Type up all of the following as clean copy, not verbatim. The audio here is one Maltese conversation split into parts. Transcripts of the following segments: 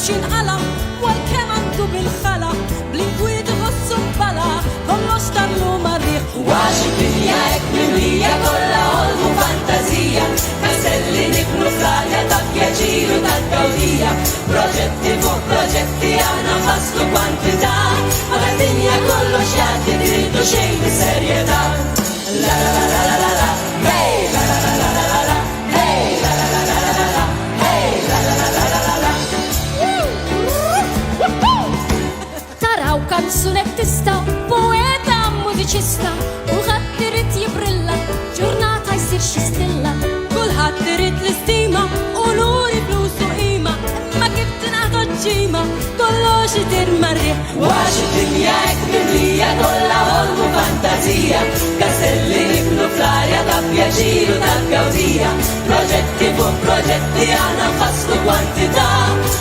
xinqala wal-kem għandu bil-ħala bl-inkwiet iħossu mbala kollox tarlu marriħ. Għax id-dinja hekk mimlija kollha ħolmu fantazija, kastelli nibnu fl-arja ta' pjaċir u ta' gawdija, proġetti fuq proġetti aħna nfasslu kwantità, ma tad-dinja kollox jagħti tridu xejn bis-serjetà. La la la la la la, hey la la la la la la, hey la la la la la la, hey la la la la la la. Taraw kanzunettista, poeta, mużiċista, kulħadd irid jibrilla, ġurnata jsir xi stilla. Kulħadd irid l-istima u luri flus u qima, ma kif tingħata ġima, kollox idir marriħ. Għax id-dinja hekk mimlija kollha ħolmu fantazija, kastelli nibnu fl-arja ta' pjaċir u ta' gawdija, proġetti fuq proġetti aħna nfasslu kwantità,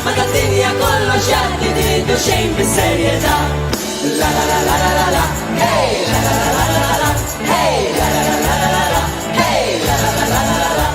ma tad-dinja kollox jagħti tridu xejn bis-serjetà. La la la la la la la, hey la la la la la la, hey la la la la la la, hey la la la la la la.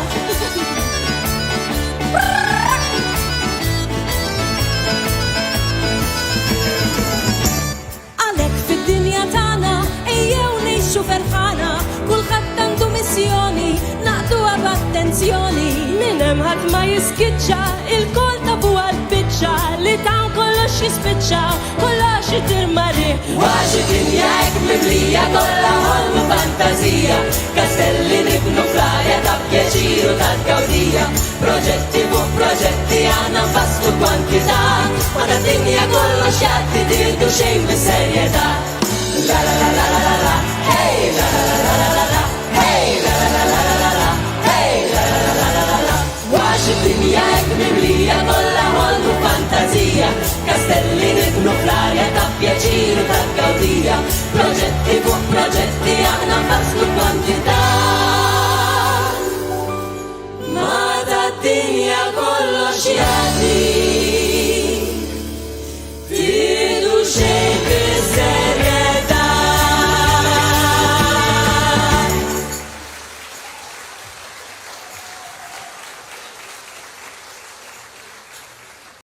Għalhekk fid-dinja tagħna ejjew ngħixu ferħana, kulħadd għandu missjoni, naqduha b'attenzjoni. Min hemm ħadd ma jiskiċċa, il-kol tabu għall-biċċa, li tan kollox jispiċċa, kollox idir marriħ. Għax id-dinja hekk mimlija kollha ħolmu fantazija, kastelli nibnu fl-arja ta' pjaċir u ta' gawdija, proġetti fuq proġetti aħna nfasslu kwantità, ma tad-dinja kollox jagħti tridu xejn bis-serjetà. La la la la la la, hey la la la la la.